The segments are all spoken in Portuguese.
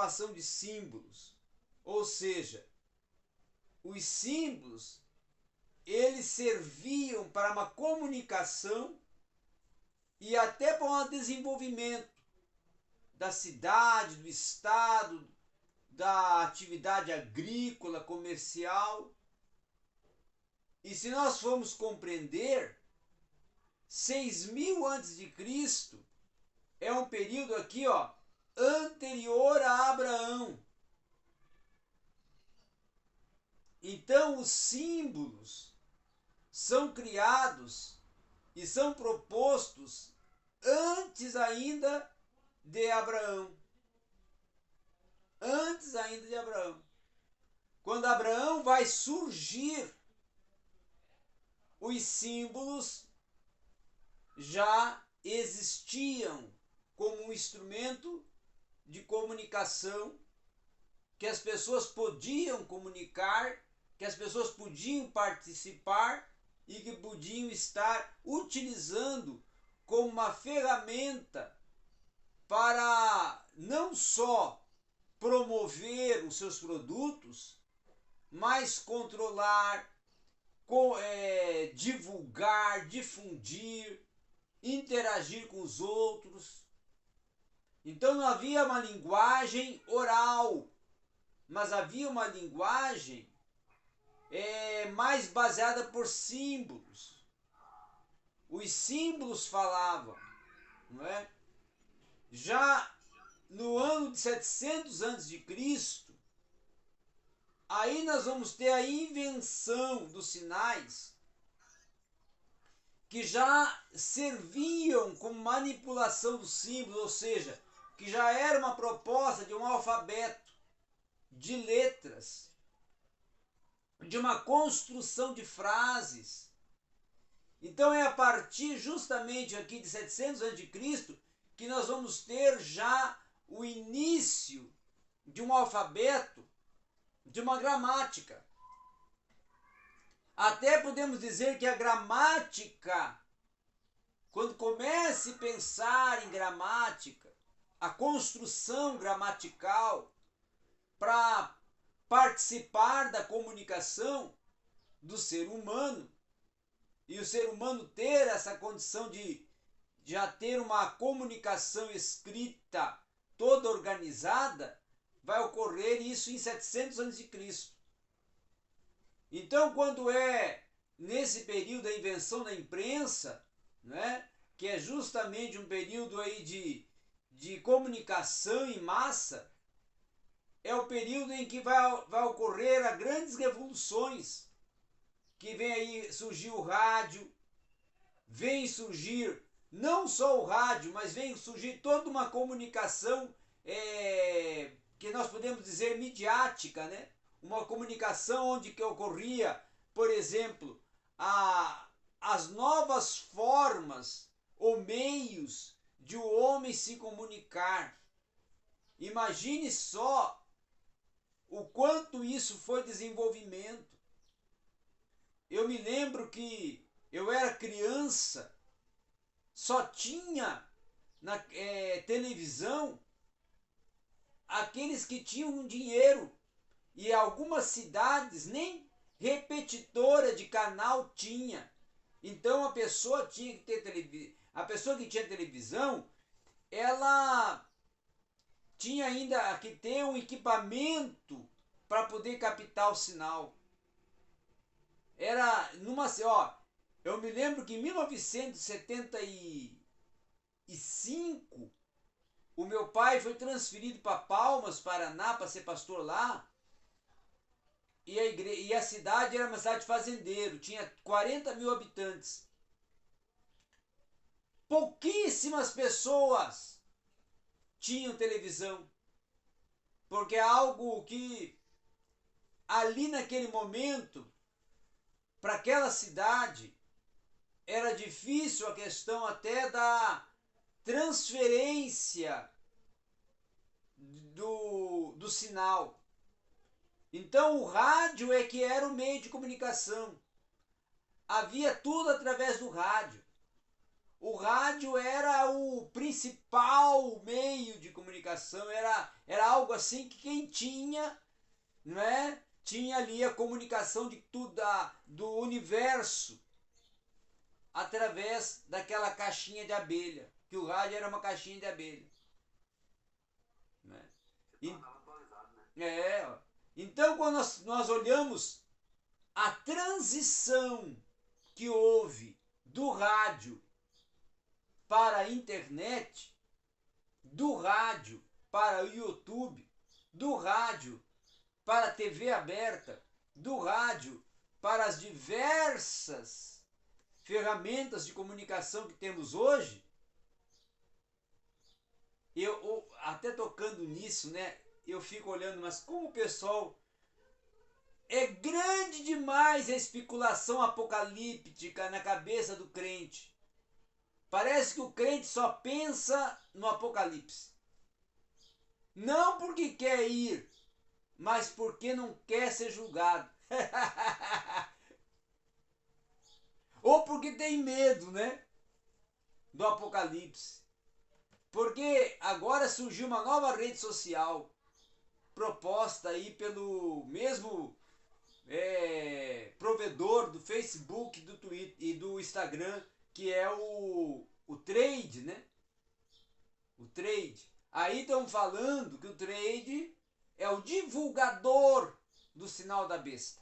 observação de símbolos. Ou seja, os símbolos, eles serviam para uma comunicação e até para um desenvolvimento da cidade, do estado, da atividade agrícola, comercial. E se nós formos compreender, 6.000 antes de Cristo é um período aqui, ó, anterior a Abraão. Então os símbolos são criados e são propostos antes ainda de Abraão. Antes ainda de Abraão. Quando Abraão vai surgir, os símbolos já existiam como um instrumento de comunicação, que as pessoas podiam comunicar, que as pessoas podiam participar e que podiam estar utilizando como uma ferramenta para não só promover os seus produtos, mas controlar, divulgar, difundir, interagir com os outros. Então não havia uma linguagem oral, mas havia uma linguagem mais baseada por símbolos. Os símbolos falavam, não é? Já no ano de 700 a.C., aí nós vamos ter a invenção dos sinais, que já serviam como manipulação dos símbolos, ou seja, que já era uma proposta de um alfabeto, de letras, de uma construção de frases. Então é a partir justamente aqui de 700 a.C. que nós vamos ter já o início de um alfabeto, de uma gramática. Até podemos dizer que a gramática, quando comece a pensar em gramática, a construção gramatical para participar da comunicação do ser humano, e o ser humano ter essa condição de já ter uma comunicação escrita toda organizada, vai ocorrer isso em 700 a.C. Então, quando é nesse período da invenção da imprensa, né, que é justamente um período aí de comunicação em massa, é o período em que vai ocorrer as grandes revoluções, que vem aí surgir o rádio, vem surgir não só o rádio, mas vem surgir toda uma comunicação que nós podemos dizer midiática, né? Uma comunicação onde que ocorria, por exemplo, as novas formas ou meios de o homem se comunicar. Imagine só o quanto isso foi desenvolvimento. Eu me lembro que eu era criança, só tinha na televisão aqueles que tinham dinheiro, e algumas cidades nem repetidora de canal tinha. Então a pessoa tinha que ter televisão. A pessoa que tinha televisão, ela tinha ainda que ter um equipamento para poder captar o sinal. Era numa, ó, eu me lembro que em 1975 o meu pai foi transferido para Palmas, Paraná, para ser pastor lá. E a cidade era uma cidade de fazendeiro, tinha 40.000 habitantes. Pouquíssimas pessoas tinham televisão, porque é algo que ali naquele momento, para aquela cidade, era difícil a questão até da transferência do sinal. Então o rádio é que era o meio de comunicação. Havia tudo através do rádio. o rádio era o principal meio de comunicação, era algo assim que quem tinha, não é? Tinha ali a comunicação de tudo, do universo, através daquela caixinha de abelha, que o rádio era uma caixinha de abelha. Né? Ó. Então, quando nós olhamos a transição que houve do rádio para a internet, do rádio para o YouTube, do rádio para a TV aberta, do rádio para as diversas ferramentas de comunicação que temos hoje, eu até tocando nisso, né? Eu fico olhando, mas como o pessoal é grande demais a especulação apocalíptica na cabeça do crente. Parece que o crente só pensa no apocalipse. Não porque quer ir, mas porque não quer ser julgado. Ou porque tem medo, né? Do apocalipse. Porque agora surgiu uma nova rede social proposta aí pelo mesmo provedor do Facebook, do Twitter e do Instagram, que é o Trade, né? O Trade. Aí estão falando que o Trade é o divulgador do sinal da besta.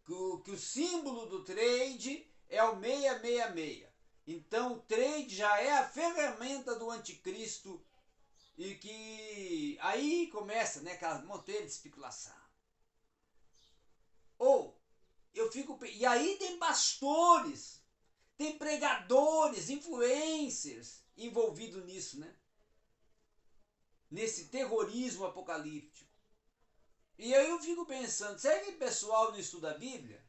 Que o símbolo do Trade é o 666. Então o Trade já é a ferramenta do anticristo e que aí começa, né, aquela montanha de especulação. Ou eu fico. E aí tem pastores, tem pregadores, influencers envolvidos nisso, né? Nesse terrorismo apocalíptico. E aí eu fico pensando, será que o pessoal não estuda a Bíblia?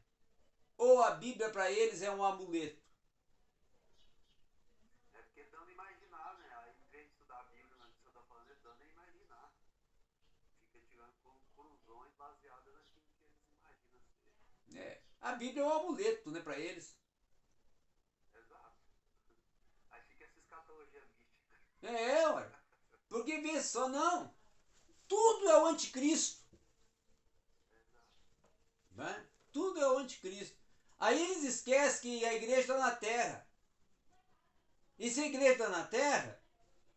Ou a Bíblia para eles é um amuleto? É porque dando a imaginar, né? Aí em vez de estudar a Bíblia, mas que você está falando, é dando a imaginar. Fica tirando conclusões baseadas naquilo que eles imaginam ser. A Bíblia é um amuleto, né, para eles. Exato. Aí fica essa escatologia mística. Ué. Porque vê só, não. Tudo é o anticristo. Né? Tudo é o anticristo. Aí eles esquecem que a igreja está na terra. E se a igreja está na terra,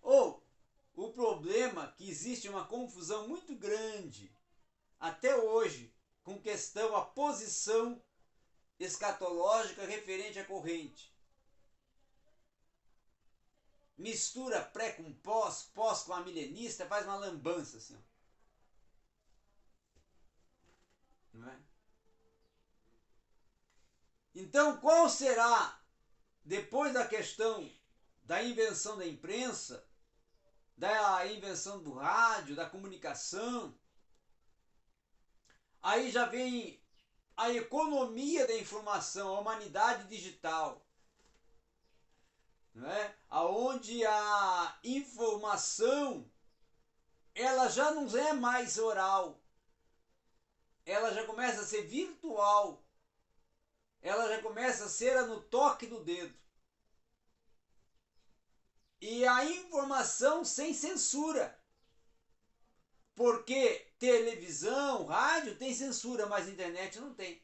o problema é que existe uma confusão muito grande até hoje com questão à posição escatológica referente à corrente. Mistura pré com pós, pós com a milenista, faz uma lambança assim. Não é? Então, qual será, depois da questão da invenção da imprensa, da invenção do rádio, da comunicação, aí já vem a economia da informação, a humanidade digital, né? Aonde a informação ela já não é mais oral, ela já começa a ser virtual, ela já começa a ser no toque do dedo. E a informação sem censura. Porque televisão, rádio tem censura, mas internet não tem.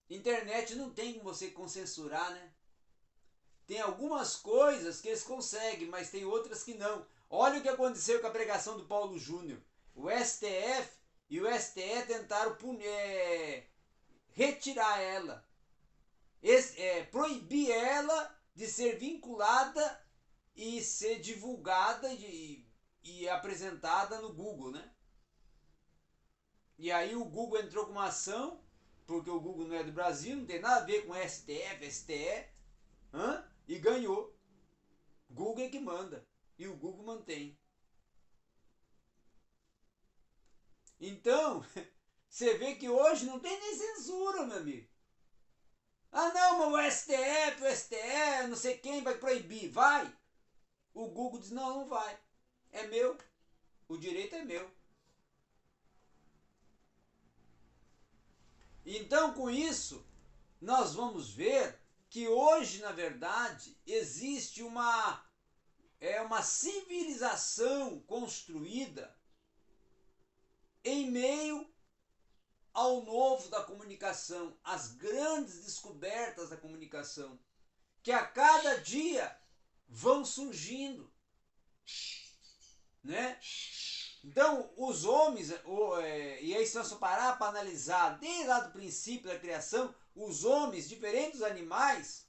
Internet não tem como você censurar, né? Tem algumas coisas que eles conseguem, mas tem outras que não. Olha o que aconteceu com a pregação do Paulo Júnior. O STF e o STE tentaram retirar ela. Proibir ela de ser vinculada e ser divulgada e apresentada no Google, né? E aí o Google entrou com uma ação, porque o Google não é do Brasil, não tem nada a ver com STF, STE, e ganhou. Google é que manda, e o Google mantém. Então, você vê que hoje não tem nem censura, meu amigo. Ah não, mas o STF, o STE, não sei quem vai proibir. Vai! O Google diz, não, não vai. É meu. O direito é meu. Então, com isso, nós vamos ver que hoje, na verdade, existe uma civilização construída em meio ao novo da comunicação, às grandes descobertas da comunicação, que a cada dia vão surgindo, né? Então, os homens, e aí se nós parar para analisar desde lá do princípio da criação, os homens, diferentes dos animais,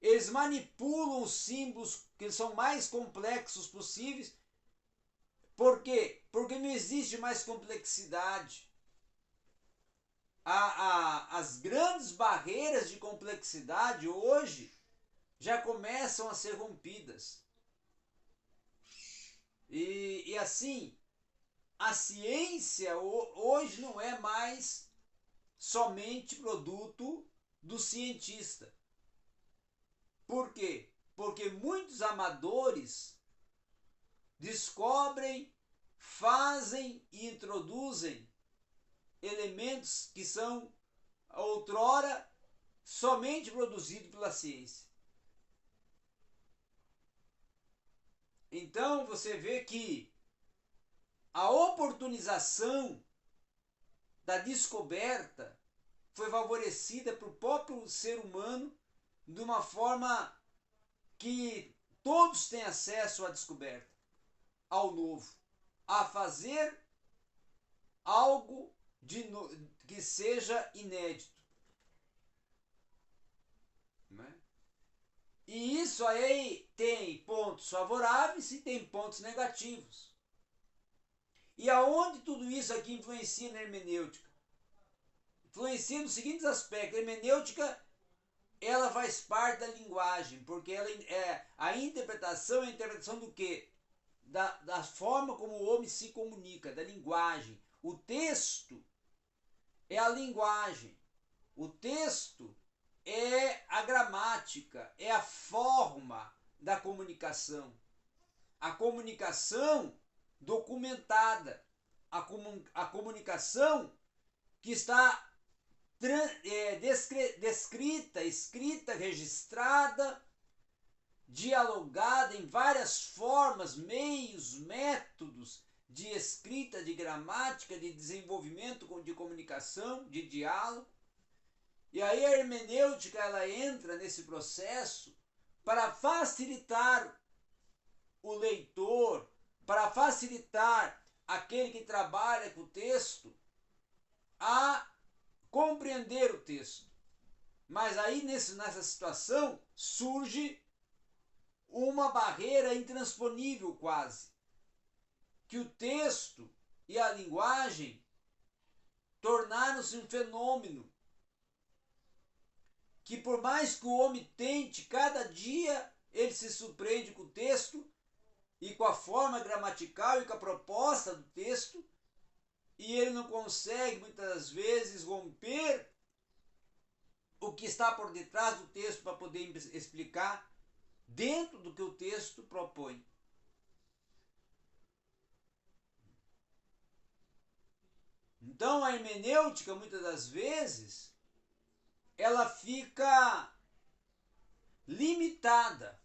eles manipulam os símbolos que são mais complexos possíveis. Por quê? Porque não existe mais complexidade. As grandes barreiras de complexidade hoje já começam a ser rompidas. E assim, a ciência hoje não é mais somente produto do cientista. Por quê? Porque muitos amadores descobrem, fazem e introduzem elementos que são outrora somente produzidos pela ciência. Então você vê que a oportunização da descoberta foi favorecida para o próprio ser humano de uma forma que todos têm acesso à descoberta, ao novo, a fazer algo que seja inédito. Né? E isso aí tem pontos favoráveis e tem pontos negativos. E aonde tudo isso aqui influencia na hermenêutica? Influencia nos seguintes aspectos. A hermenêutica, ela faz parte da linguagem, porque ela a interpretação é a interpretação do quê? Da forma como o homem se comunica, da linguagem. O texto é a linguagem. O texto é a gramática, é a forma da comunicação. A comunicação documentada, a comunicação que está descrita, escrita, registrada, dialogada em várias formas, meios, métodos de escrita, de gramática, de desenvolvimento de comunicação, de diálogo. E aí a hermenêutica ela entra nesse processo para facilitar o leitor, para facilitar aquele que trabalha com o texto a compreender o texto. Mas aí nessa situação surge uma barreira intransponível quase, que o texto e a linguagem tornaram-se um fenômeno que por mais que o homem tente, cada dia ele se surpreende com o texto e com a forma gramatical e com a proposta do texto, e ele não consegue muitas vezes romper o que está por detrás do texto para poder explicar dentro do que o texto propõe. Então a hermenêutica, muitas das vezes, ela fica limitada.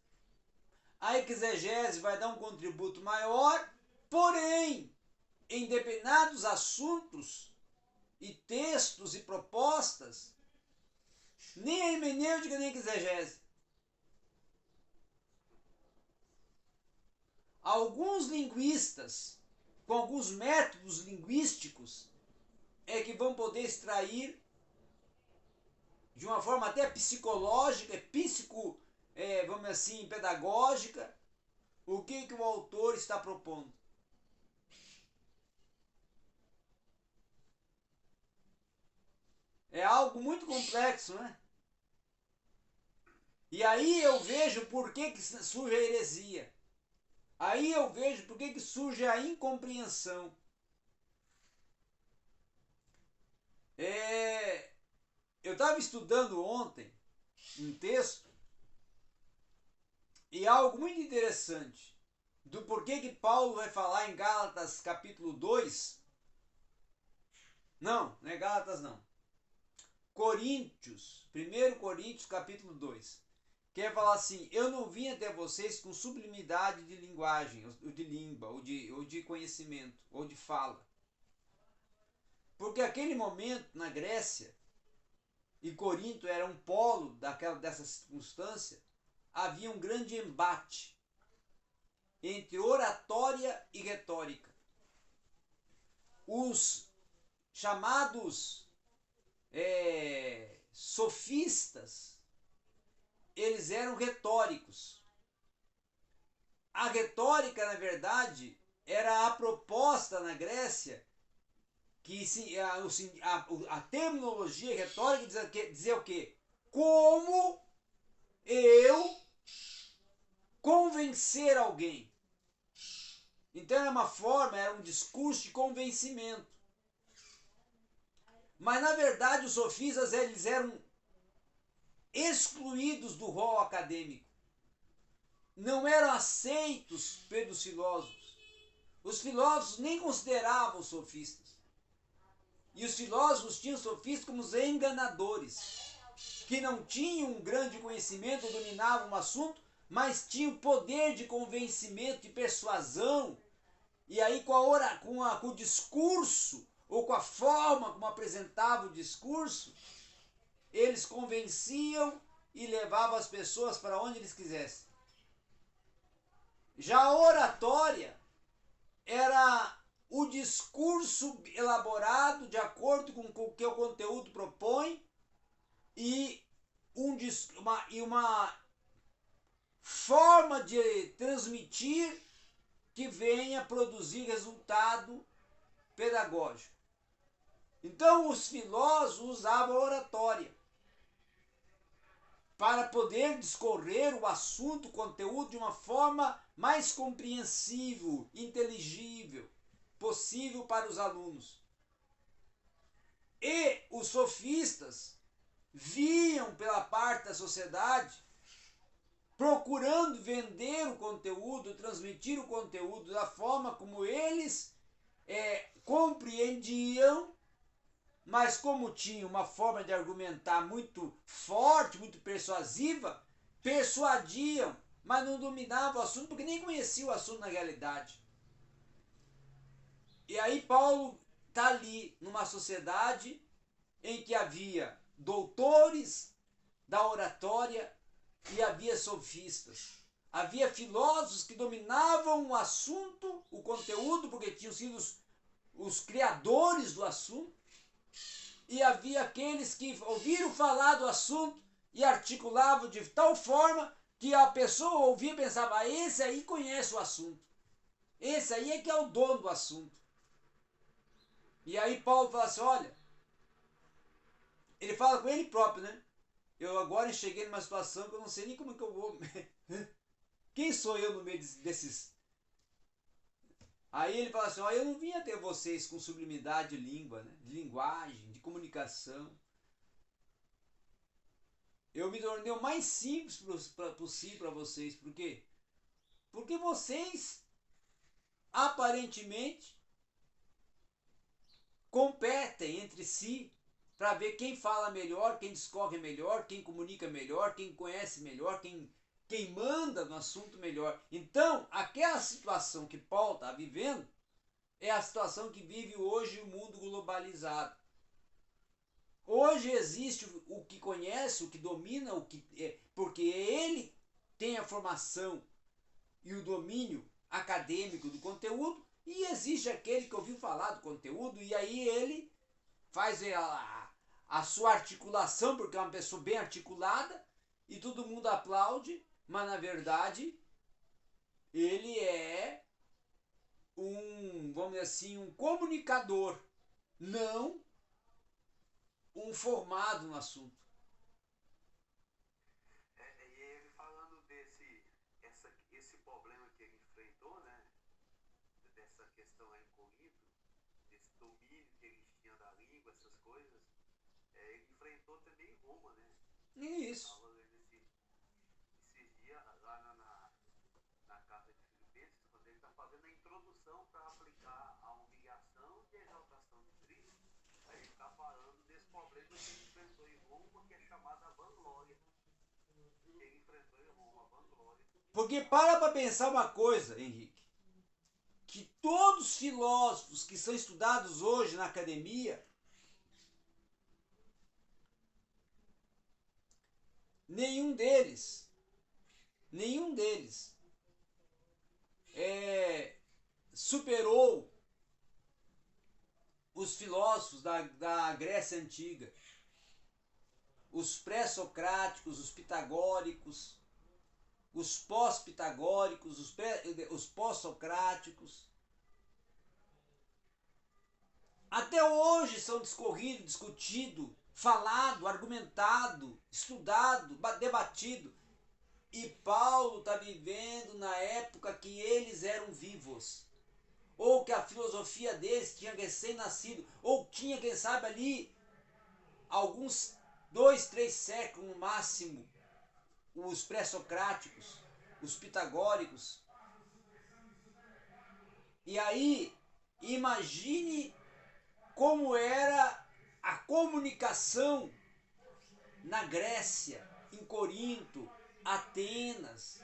A exegese vai dar um contributo maior, porém, em determinados assuntos e textos e propostas, nem a hermenêutica nem a exegese. Alguns linguistas, com alguns métodos linguísticos, é que vão poder extrair de uma forma até psicológica, vamos assim, pedagógica, o que o autor está propondo. É algo muito complexo, né? E aí eu vejo por que surge a heresia. Aí eu vejo por que surge a incompreensão. Eu estava estudando ontem um texto e algo muito interessante do porquê que Paulo vai falar em Gálatas capítulo 2. Não é Gálatas não. Coríntios, 1 Coríntios capítulo 2, quer falar assim: eu não vim até vocês com sublimidade de linguagem, ou de língua, ou de conhecimento, ou de fala. Porque aquele momento na Grécia, e Corinto era um polo dessa circunstância, havia um grande embate entre oratória e retórica. Os chamados sofistas, eles eram retóricos. A retórica, na verdade, era a proposta na Grécia que a terminologia retórica dizia o quê? Como eu convencer alguém. Então era um discurso de convencimento. Mas na verdade os sofistas eles eram excluídos do rol acadêmico. Não eram aceitos pelos filósofos. Os filósofos nem consideravam os sofistas. E os filósofos tinham os sofistas como os enganadores, que não tinham um grande conhecimento, dominavam um assunto, mas tinham poder de convencimento, de persuasão. E aí com o discurso, ou com a forma como apresentava o discurso, eles convenciam e levavam as pessoas para onde eles quisessem. Já a oratória era o discurso elaborado de acordo com o que o conteúdo propõe e uma forma de transmitir que venha produzir resultado pedagógico. Então os filósofos usavam a oratória para poder discorrer o assunto, o conteúdo de uma forma mais compreensível, inteligível, possível para os alunos. E os sofistas viam pela parte da sociedade procurando vender o conteúdo, transmitir o conteúdo da forma como eles compreendiam, mas como tinham uma forma de argumentar muito forte, muito persuasiva, persuadiam, mas não dominavam o assunto porque nem conheciam o assunto na realidade. E aí Paulo está ali numa sociedade em que havia doutores da oratória e havia sofistas. Havia filósofos que dominavam o assunto, o conteúdo, porque tinham sido os criadores do assunto. E havia aqueles que ouviram falar do assunto e articulavam de tal forma que a pessoa ouvia e pensava: esse aí conhece o assunto. Esse aí é que é o dono do assunto. E aí Paulo fala assim: olha, ele fala com ele próprio, né? Eu agora cheguei numa situação que eu não sei nem como que eu vou. Quem sou eu no meio desses? Aí ele fala assim: ó, eu não vim até vocês com sublimidade de língua, né? De linguagem, de comunicação. Eu me tornei o mais simples possível para vocês. Por quê? Porque vocês aparentemente competem entre si para ver quem fala melhor, quem discorre melhor, quem comunica melhor, quem conhece melhor, quem manda no assunto melhor. Então, aquela situação que Paulo está vivendo é a situação que vive hoje o mundo globalizado. Hoje existe o que conhece, o que domina, porque ele tem a formação e o domínio acadêmico do conteúdo, e existe aquele que ouviu falar do conteúdo e aí ele faz a sua articulação, porque é uma pessoa bem articulada, e todo mundo aplaude, mas na verdade ele é vamos dizer assim, um comunicador, não um formado no assunto. E ele falando esse problema que ele enfrentou, né? Dessa questão aí em Corinto, desse domínio que eles tinham da língua, essas coisas, ele enfrentou também em Roma, né? Isso. Estava lendo esses dias lá na carta de Filipenses, quando ele está fazendo a introdução para aplicar a humilhação e a exaltação de Cristo, aí ele está falando desse problema que ele enfrentou em chamada vanglória. Que ele enfrentou em Roma, a vanglória. Porque para pensar uma coisa, Henrique, que todos os filósofos que são estudados hoje na academia, nenhum deles superou os filósofos da Grécia Antiga, os pré-socráticos, os pitagóricos, os pós-pitagóricos, os pós-socráticos. Até hoje são discorridos, discutido, falado, argumentado, estudado, debatido. E Paulo está vivendo na época que eles eram vivos. Ou que a filosofia deles tinha recém-nascido. Ou tinha, quem sabe, ali alguns 2, 3 séculos no máximo. Os pré-socráticos, os pitagóricos. E aí, imagine como era a comunicação na Grécia, em Corinto, Atenas.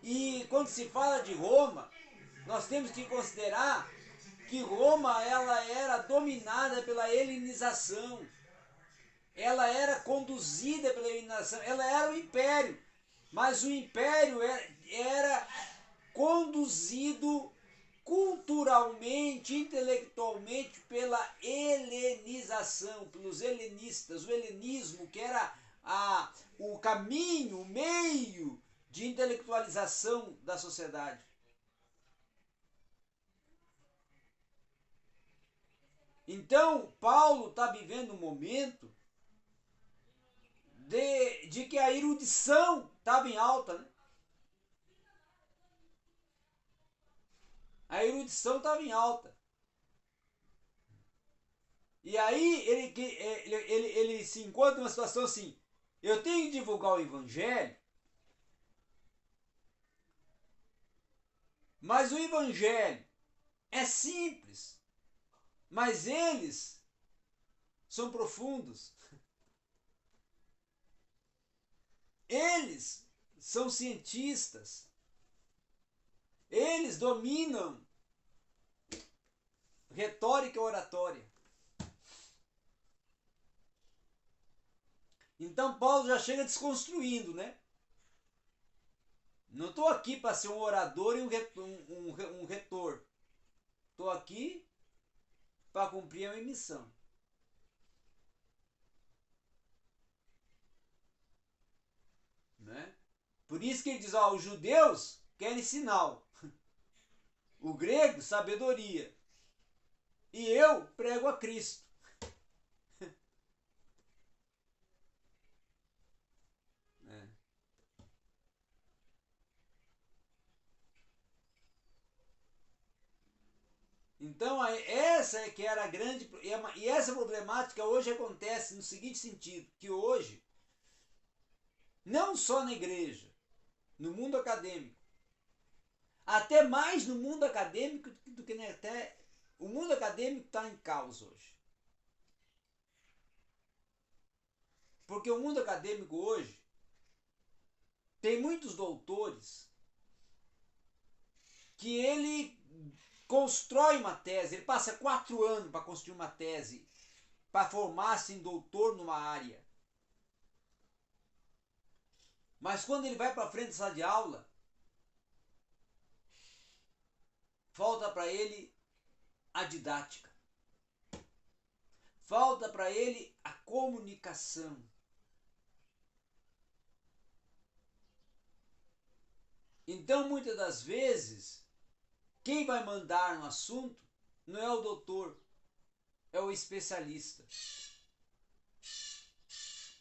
E quando se fala de Roma, nós temos que considerar que Roma ela era dominada pela helenização. Ela era conduzida pela helenização. Ela era o império, mas o império era conduzido culturalmente, intelectualmente pela helenização, pelos helenistas, o helenismo que era o caminho, o meio de intelectualização da sociedade. Então, Paulo está vivendo um momento de que a erudição estava em alta, né? A erudição estava em alta. E aí ele se encontra numa situação assim, eu tenho que divulgar o evangelho, mas o evangelho é simples, mas eles são profundos. Eles são cientistas. Eles dominam retórica e oratória. Então Paulo já chega desconstruindo, né? Não estou aqui para ser um orador e um retor. Estou aqui para cumprir a minha missão. Né? Por isso que ele diz, os judeus querem sinal. O grego, sabedoria. E eu prego a Cristo. Então, essa é que era a grande... E essa problemática hoje acontece no seguinte sentido, que hoje, não só na igreja, no mundo acadêmico, até mais no mundo acadêmico do que até... O mundo acadêmico está em caos hoje. Porque o mundo acadêmico hoje tem muitos doutores que ele constrói uma tese, ele passa 4 anos para construir uma tese, para formar-se em doutor numa área. Mas quando ele vai para frente da sala de aula, falta para ele a didática. Falta para ele a comunicação. Então, muitas das vezes, quem vai mandar no assunto não é o doutor, é o especialista.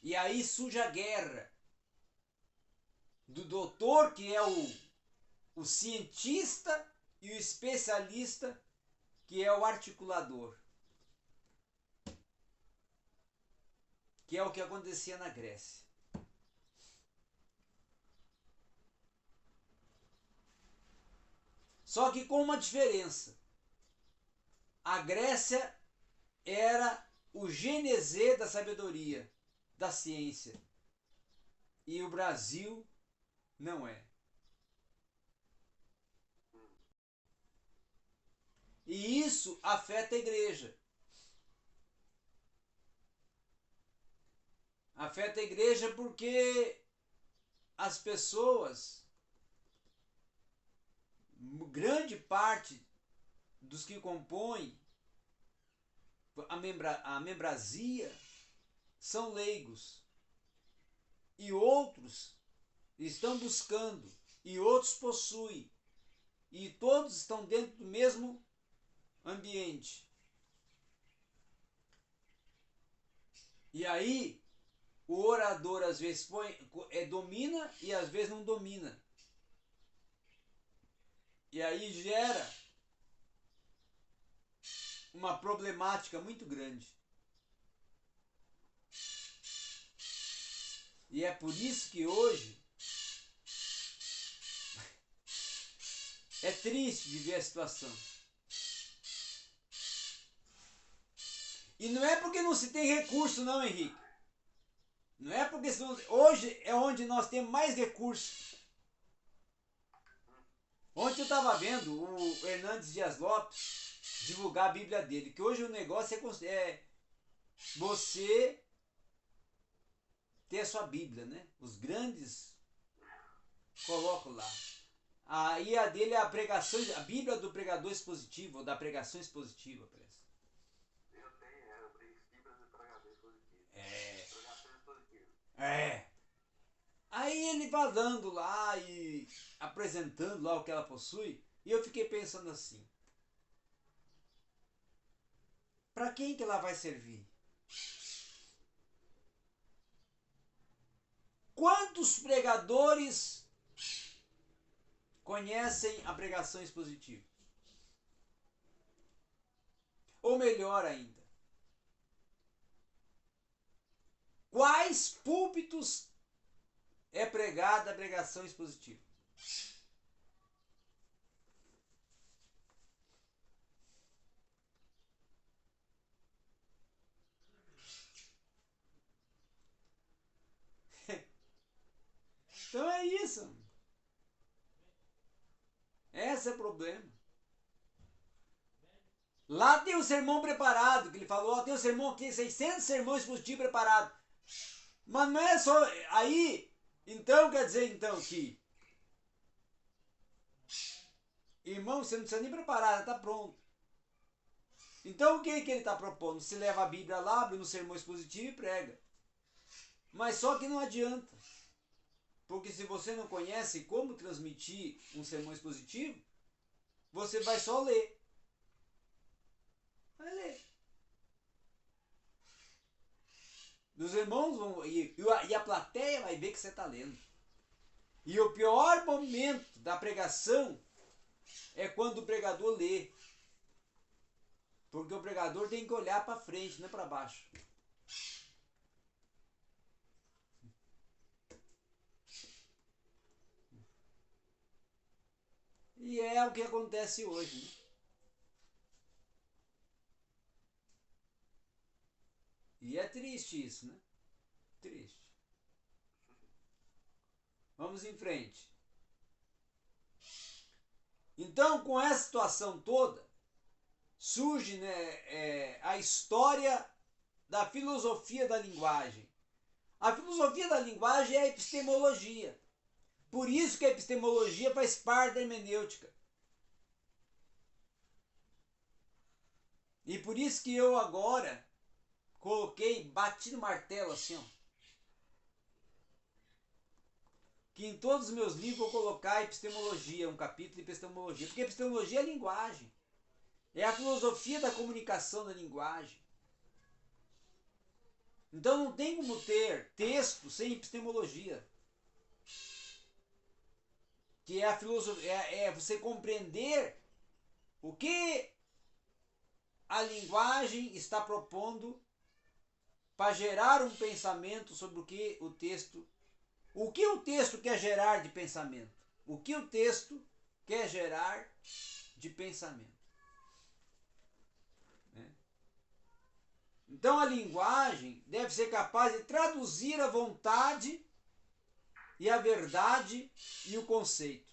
E aí surge a guerra do doutor, que é o cientista, e o especialista, que é o articulador. Que é o que acontecia na Grécia. Só que com uma diferença. A Grécia era o genezê da sabedoria, da ciência. E o Brasil não é. E isso afeta a igreja. Afeta a igreja porque as pessoas, grande parte dos que compõem a membrazia são leigos. E outros estão buscando. E outros possuem. E todos estão dentro do mesmo ambiente. E aí, o orador às vezes domina e às vezes não domina. E aí gera uma problemática muito grande. E é por isso que hoje é triste de ver a situação. E não é porque não se tem recurso não, Henrique. Não é porque hoje é onde nós temos mais recursos. Ontem eu estava vendo o Hernandes Dias Lopes divulgar a Bíblia dele, que hoje o negócio é você ter a sua Bíblia, né? Os grandes colocam lá. Aí a dele é a pregação, a Bíblia do pregador expositivo, ou da pregação expositiva, parece. Eu tenho, Bíblia do pregador expositivo. Pregação expositiva. Aí ele falando lá e apresentando lá o que ela possui, e eu fiquei pensando assim: para quem que ela vai servir? Quantos pregadores conhecem a pregação expositiva? Ou melhor ainda, quais púlpitos é pregada a pregação expositiva? Então é isso. Esse é o problema. Lá tem o sermão preparado, que ele falou, ó, tem o sermão aqui, 600 sermões expositivos preparados. Mas não é só aí, então quer dizer então que, irmão, você não precisa nem preparar, está pronto. Então o que ele está propondo? Se leva a Bíblia lá, abre no sermão expositivo e prega. Mas só que não adianta. Porque se você não conhece como transmitir um sermão expositivo, você vai só ler. Vai ler. Os irmãos vão. E a plateia vai ver que você está lendo. E o pior momento da pregação é quando o pregador lê. Porque o pregador tem que olhar para frente, não para baixo. E é o que acontece hoje, né? E é triste isso, né? Triste. Vamos em frente. Então, com essa situação toda, surge, né, a história da filosofia da linguagem. A filosofia da linguagem é a epistemologia. Por isso que a epistemologia faz parte da hermenêutica. E por isso que eu agora bati no martelo assim, ó, que em todos os meus livros vou colocar epistemologia, um capítulo de epistemologia. Porque epistemologia é linguagem. É a filosofia da comunicação da linguagem. Então não tem como ter texto sem epistemologia. Que é a filosofia, é você compreender o que a linguagem está propondo para gerar um pensamento sobre o que o texto quer gerar de pensamento. O que o texto quer gerar de pensamento. Então a linguagem deve ser capaz de traduzir a vontade e a verdade e o conceito.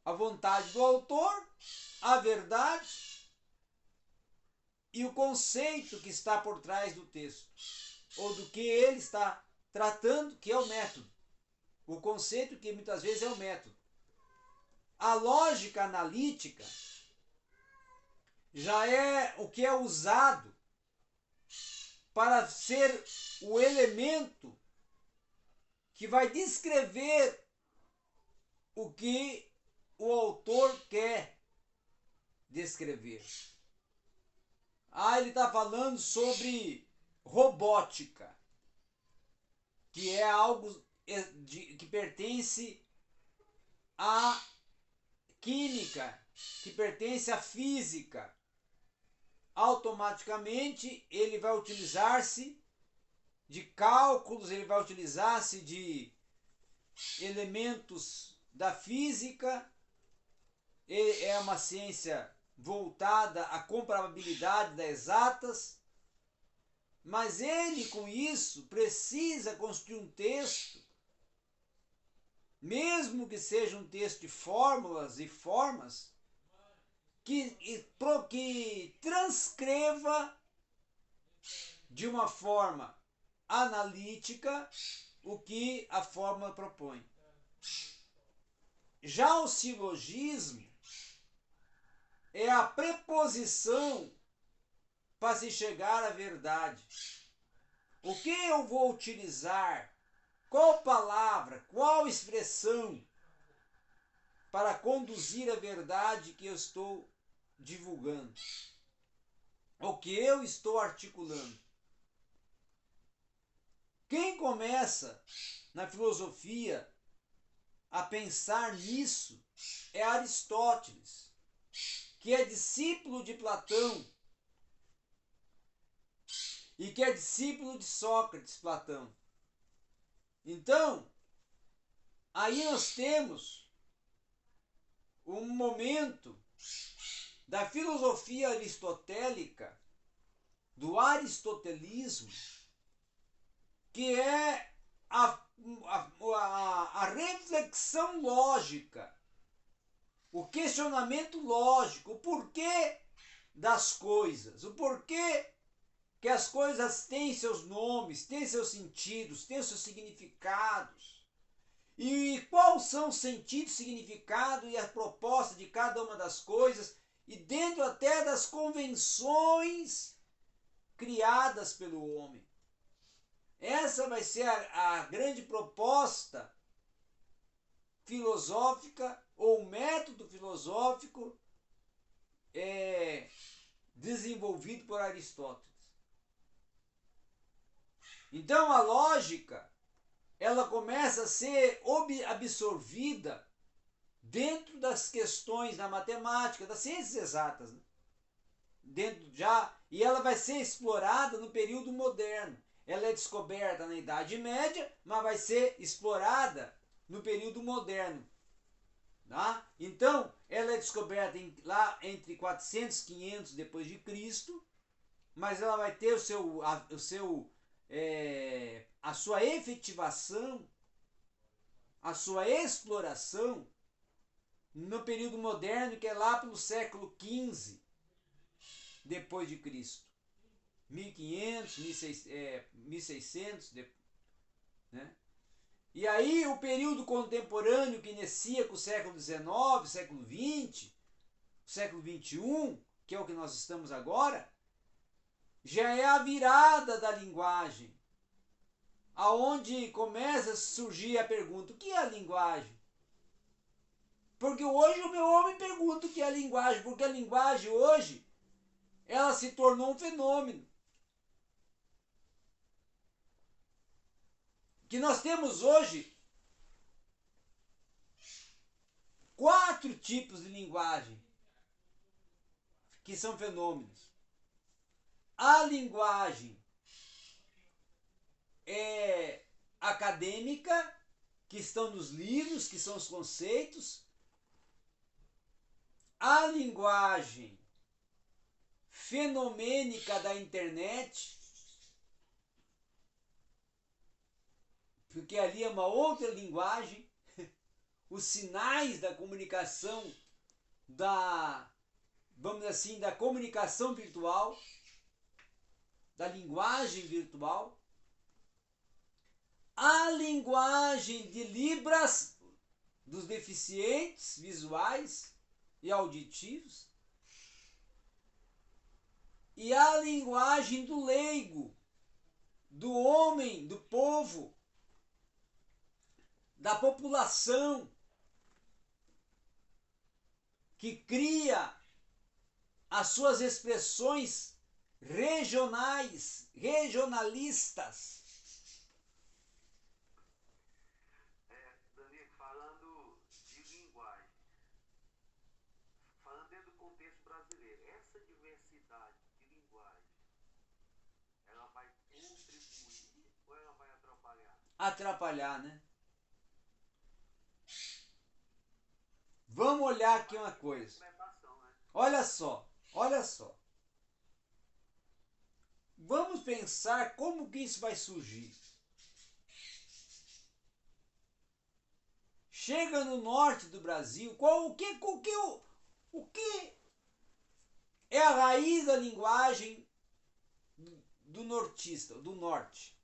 A vontade do autor, a verdade e o conceito que está por trás do texto, ou do que ele está tratando, que é o método. O conceito que muitas vezes é o método. A lógica analítica já é o que é usado para ser o elemento que vai descrever o que o autor quer descrever. Ele está falando sobre robótica, que é algo que pertence à química, que pertence à física. Automaticamente ele vai utilizar-se de cálculos, ele vai utilizar-se de elementos da física. É uma ciência voltada à comparabilidade das exatas, mas ele com isso precisa construir um texto, mesmo que seja um texto de fórmulas e formas, que transcreva de uma forma analítica o que a fórmula propõe. Já o silogismo é a preposição para se chegar à verdade. O que eu vou utilizar? Qual palavra? Qual expressão para conduzir a verdade que eu estou divulgando? O que eu estou articulando? Quem começa na filosofia a pensar nisso é Aristóteles, que é discípulo de Platão e que é discípulo de Sócrates, Platão. Então, aí nós temos um momento da filosofia aristotélica, do aristotelismo, que é a reflexão lógica, o questionamento lógico, o porquê das coisas, o porquê que as coisas têm seus nomes, têm seus sentidos, têm seus significados. E quais são os sentidos, significado e a proposta de cada uma das coisas, e dentro até das convenções criadas pelo homem. Essa vai ser a grande proposta filosófica, ou método filosófico desenvolvido por Aristóteles. Então a lógica, ela começa a ser absorvida dentro das questões da matemática, das ciências exatas, né? E ela vai ser explorada no período moderno. Ela é descoberta na Idade Média, mas vai ser explorada no período moderno. Tá? Então, ela é descoberta lá entre 400 e 500 depois de Cristo, mas ela vai ter a sua efetivação, a sua exploração no período moderno, que é lá pelo século XV depois de Cristo, 1500, 1600, né? E aí o período contemporâneo, que inicia com o século XIX, século XX, século XXI, que é o que nós estamos agora, já é a virada da linguagem, aonde começa a surgir a pergunta: o que é a linguagem? Porque hoje o meu homem pergunta o que é a linguagem, porque a linguagem hoje, ela se tornou um fenômeno. Que nós temos hoje 4 tipos de linguagem que são fenômenos. A linguagem acadêmica, que estão nos livros, que são os conceitos. A linguagem fenomênica da internet, porque ali é uma outra linguagem, os sinais da comunicação, vamos dizer assim, da comunicação virtual, da linguagem virtual, a linguagem de Libras dos deficientes visuais e auditivos, e a linguagem do leigo, do homem, do povo, da população, que cria as suas expressões regionalistas. Daniel, falando de linguagem, falando dentro do contexto brasileiro, essa diversidade de linguagem, ela vai contribuir ou ela vai atrapalhar? Atrapalhar, né? Vamos olhar aqui uma coisa. Olha só, olha só. Vamos pensar como que isso vai surgir. Chega no norte do Brasil, o que é a raiz da linguagem do nortista, do norte?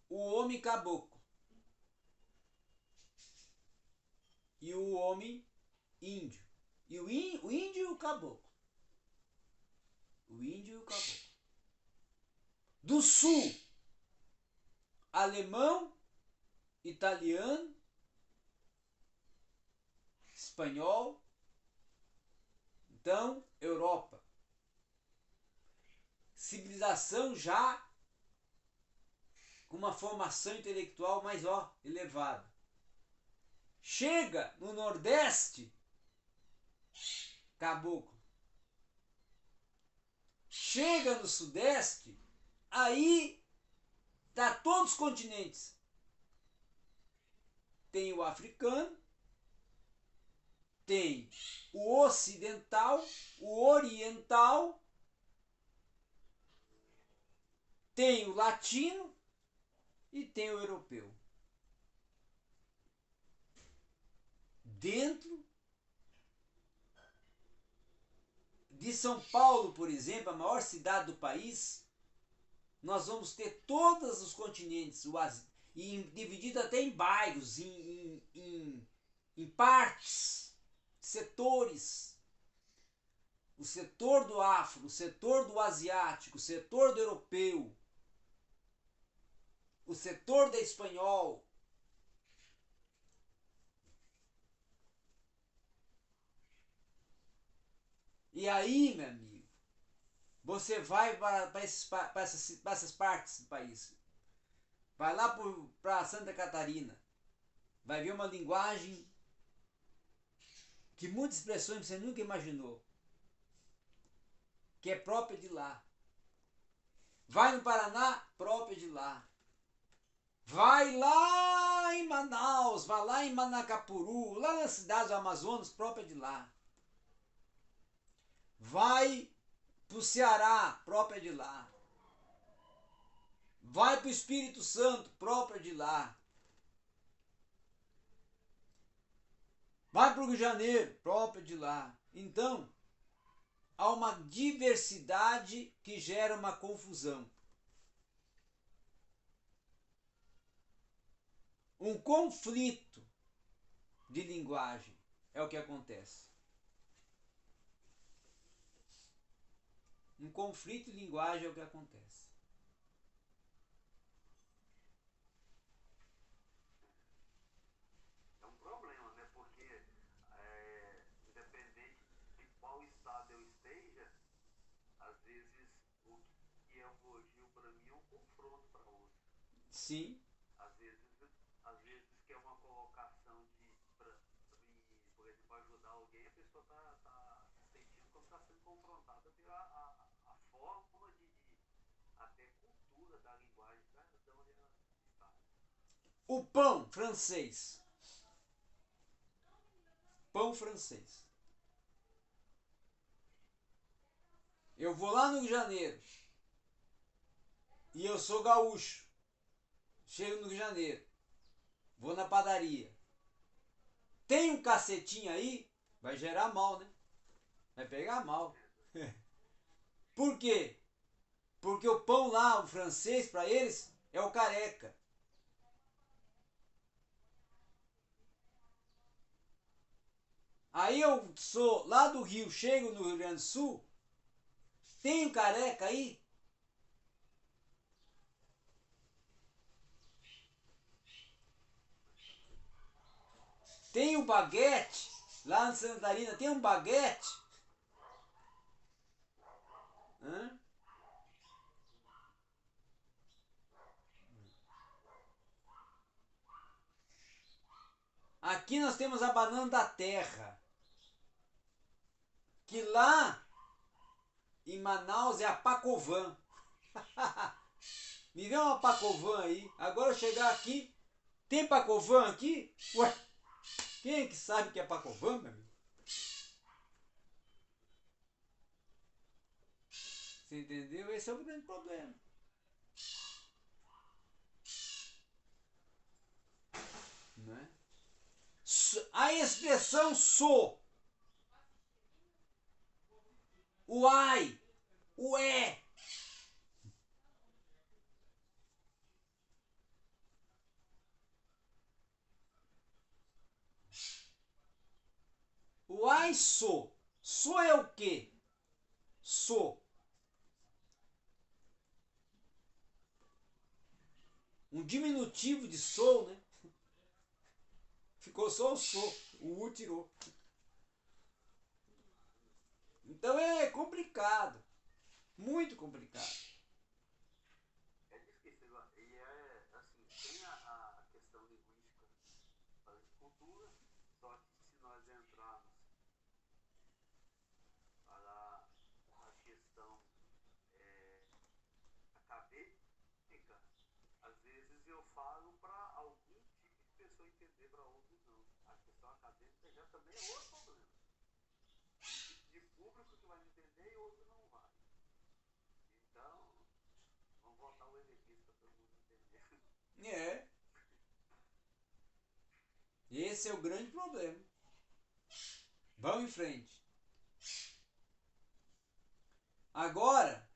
O homem caboclo e o homem índio. E o índio e o caboclo. O índio e o caboclo. Do sul, alemão, italiano, espanhol, então Europa. Civilização já com uma formação intelectual mais elevada. Chega no Nordeste, caboclo. Chega no Sudeste, aí tá todos os continentes. Tem o africano, tem o ocidental, o oriental, tem o latino e tem o europeu. Dentro de São Paulo, por exemplo, a maior cidade do país, nós vamos ter todos os continentes, dividido até em bairros, em partes, setores. O setor do afro, o setor do asiático, o setor do europeu, o setor da espanhol. E aí, meu amigo, você vai para essas partes do país. Vai lá para Santa Catarina. Vai ver uma linguagem que muitas expressões você nunca imaginou, que é própria de lá. Vai no Paraná, própria de lá. Vai lá em Manaus, vai lá em Manacapuru, lá nas cidades do Amazonas, própria de lá. Vai pro Ceará, própria de lá. Vai pro Espírito Santo, própria de lá. Vai pro Rio de Janeiro, própria de lá. Então, há uma diversidade que gera uma confusão. Um conflito de linguagem é o que acontece. Um conflito de linguagem é o que acontece. É um problema, né? Porque independente de qual estado eu esteja, às vezes o que é um elogio para mim é um confronto para outro. Sim. Às vezes que é uma colocação por exemplo, ajudar alguém, a pessoa tá se sentindo como está sendo confrontada pela a forma até cultura da linguagem da onde ela está. O pão francês. Pão francês. Eu vou lá no Rio de Janeiro e eu sou gaúcho. Chego no Rio de Janeiro, vou na padaria. Tem um cacetinho aí? Vai gerar mal, né? Vai pegar mal. Por quê? Porque o pão lá, o francês, para eles, é o careca. Aí eu sou lá do Rio, chego no Rio Grande do Sul, tem um careca aí? Tem um baguete? Lá na Santa Catarina tem um baguete? Hã? Aqui nós temos a banana da terra, que lá em Manaus é a Pacovan. Me vê uma Pacovan aí. Agora eu chegar aqui, tem Pacovan aqui? Ué, quem é que sabe que é Pacovan, meu amigo? Você entendeu? Esse é o grande problema. Não é? A expressão sou, o ai, o é. O ai sou. Sou é o quê? Sou. Um diminutivo de sou, né? Ficou só o sou. O u tirou. Então é complicado. Muito complicado. É difícil, e é assim, tem a questão linguística de cultura, só que se nós entrarmos para a questão acadêmica, às vezes eu falo para algum tipo de pessoa entender, para outros não. A questão acadêmica já também é outro problema. Um tipo de público que vai me entender e outro não vai. Então, vamos voltar ao exercício para todo mundo entender. É. Esse é o grande problema. Vamos em frente. Agora,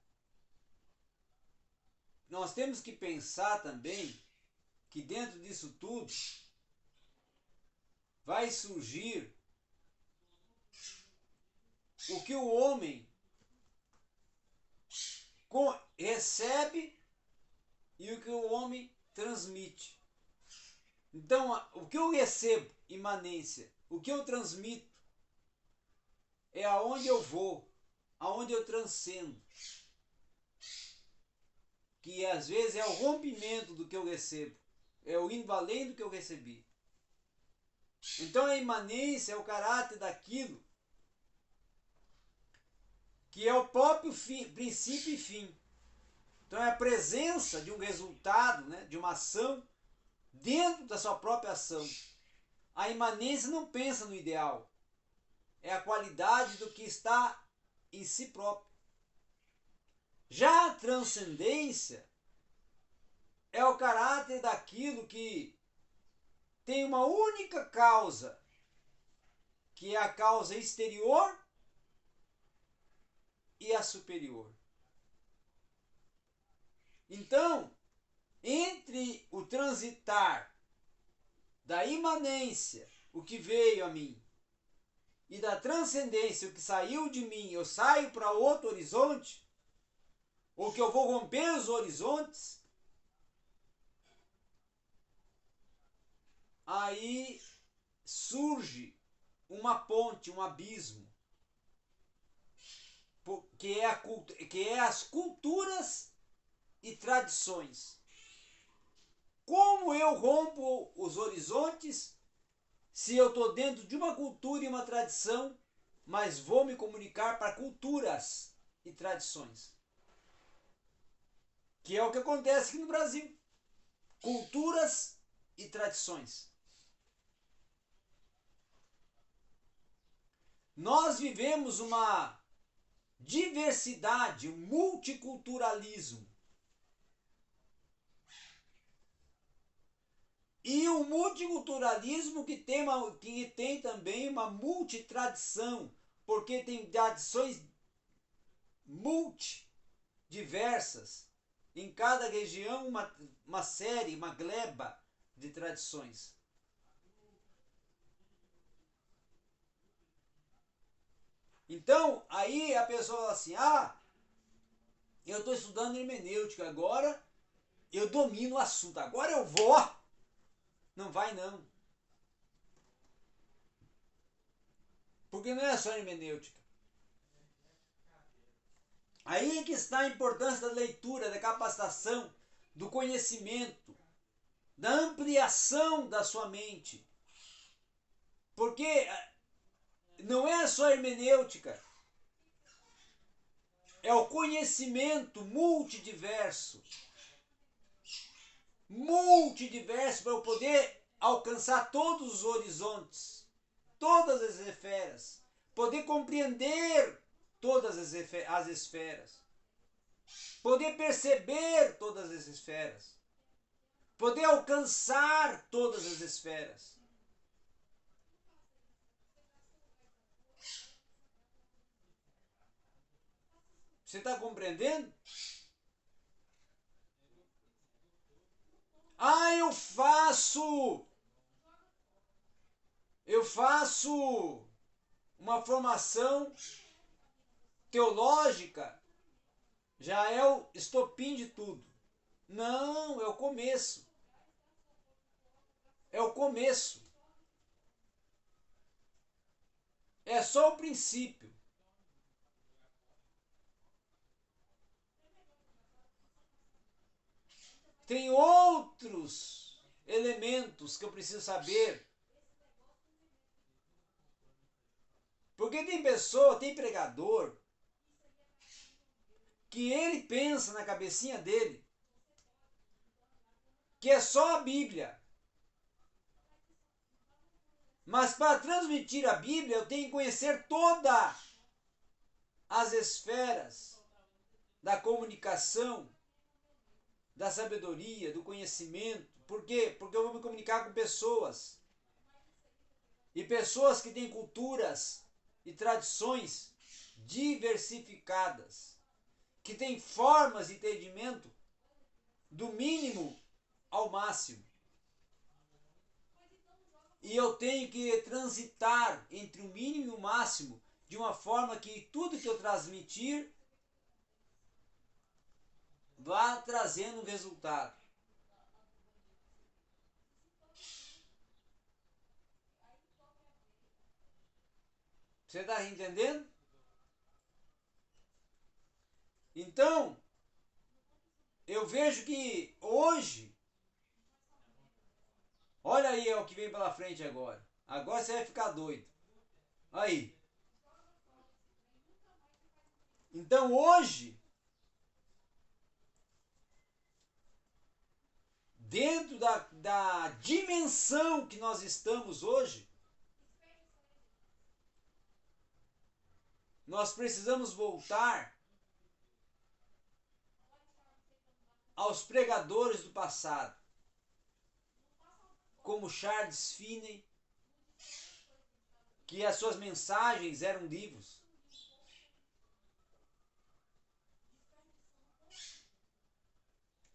nós temos que pensar também que dentro disso tudo vai surgir o que o homem recebe e o que o homem transmite. Então, o que eu recebo, imanência, o que eu transmito, é aonde eu vou, aonde eu transcendo. Que às vezes é o rompimento do que eu recebo, é o indo além do que eu recebi. Então a imanência é o caráter daquilo que é o próprio fim, princípio e fim. Então é a presença de um resultado, né, de uma ação dentro da sua própria ação. A imanência não pensa no ideal, é a qualidade do que está em si próprio. Já a transcendência é o caráter daquilo que tem uma única causa, que é a causa exterior e a superior. Então, entre o transitar da imanência, o que veio a mim, e da transcendência, o que saiu de mim, eu saio para outro horizonte, ou que eu vou romper os horizontes, aí surge uma ponte, um abismo, que é as culturas e tradições. Como eu rompo os horizontes se eu estou dentro de uma cultura e uma tradição, mas vou me comunicar para culturas e tradições? Que é o que acontece aqui no Brasil. Culturas e tradições. Nós vivemos uma diversidade, o multiculturalismo. E o multiculturalismo que tem também uma multitradição, porque tem tradições multidiversas. Em cada região, uma série, uma gleba de tradições. Então, aí a pessoa fala assim, eu estou estudando hermenêutica agora, eu domino o assunto, agora eu vou. Não vai não. Porque não é só hermenêutica. Aí é que está a importância da leitura, da capacitação, do conhecimento, da ampliação da sua mente. Porque não é só hermenêutica, é o conhecimento multidiverso. Multidiverso para eu poder alcançar todos os horizontes, todas as esferas, poder compreender todas as esferas, poder perceber todas as esferas, poder alcançar todas as esferas. Você está compreendendo? Eu faço uma formação teológica, já é o estopim de tudo. Não, é o começo. É o começo. É só o princípio. Tem outros elementos que eu preciso saber. Porque tem pessoa, tem pregador, que ele pensa na cabecinha dele que é só a Bíblia. Mas para transmitir a Bíblia eu tenho que conhecer todas as esferas da comunicação, da sabedoria, do conhecimento. Por quê? Porque eu vou me comunicar com pessoas. E pessoas que têm culturas e tradições diversificadas, que têm formas de entendimento do mínimo ao máximo. E eu tenho que transitar entre o mínimo e o máximo de uma forma que tudo que eu transmitir vá trazendo um resultado. Você está entendendo? Então, eu vejo que hoje, olha aí o que vem pela frente agora. Agora você vai ficar doido. Aí. Então hoje, dentro da dimensão que nós estamos hoje, nós precisamos voltar aos pregadores do passado, como Charles Finney, que as suas mensagens eram livros.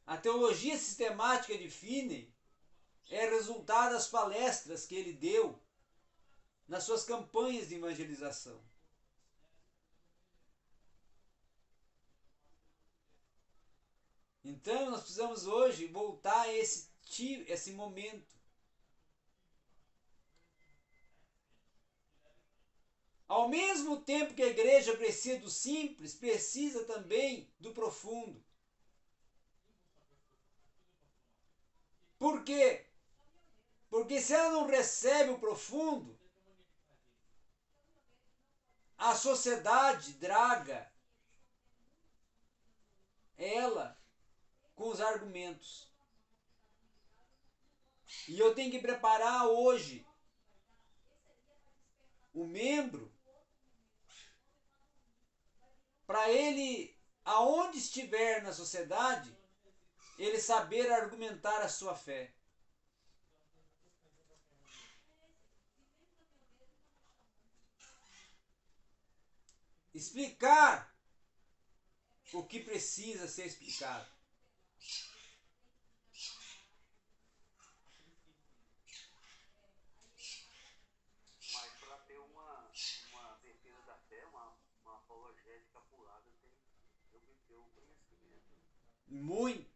A teologia sistemática de Finney é resultado das palestras que ele deu nas suas campanhas de evangelização. Então nós precisamos hoje voltar a esse momento. Ao mesmo tempo que a igreja precisa do simples, precisa também do profundo. Por quê? Porque se ela não recebe o profundo, a sociedade draga ela com os argumentos. E eu tenho que preparar hoje o membro para ele, aonde estiver na sociedade, ele saber argumentar a sua fé. Explicar o que precisa ser explicado. Mas para ter uma defesa da fé, uma apologética apurada, tem que obter o conhecimento. Muito.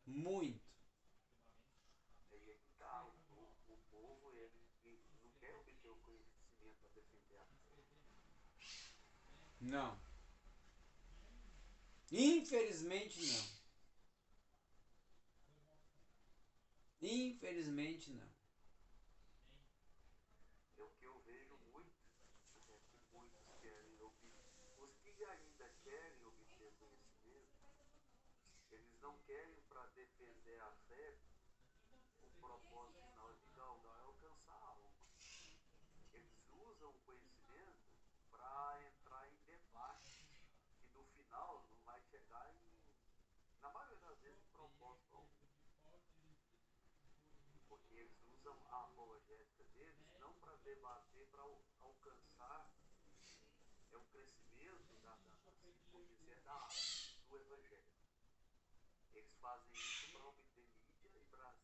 Muito. Aí é que tá, o povo ele não quer obter o conhecimento para defender a fé. Não. Infelizmente não. Infelizmente não. É o que eu vejo muito, é que muitos querem obter, os que ainda querem obter conhecimento, eles não querem para defender a fé o propósito final de galgar é alcançar algo. Eles usam o conhecimento para entrar em debate que no final não vai chegar na maioria das vezes, em propósito algum. Porque eles usam a apologética deles não para debater, para alcançar o crescimento por dizer, do evangelho. Eles fazem isso para obter mídia e para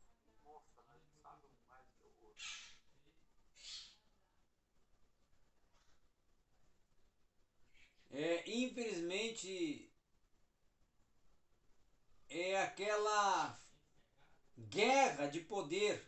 mostrar que sabem mais que o outro. Infelizmente, é aquela guerra de poder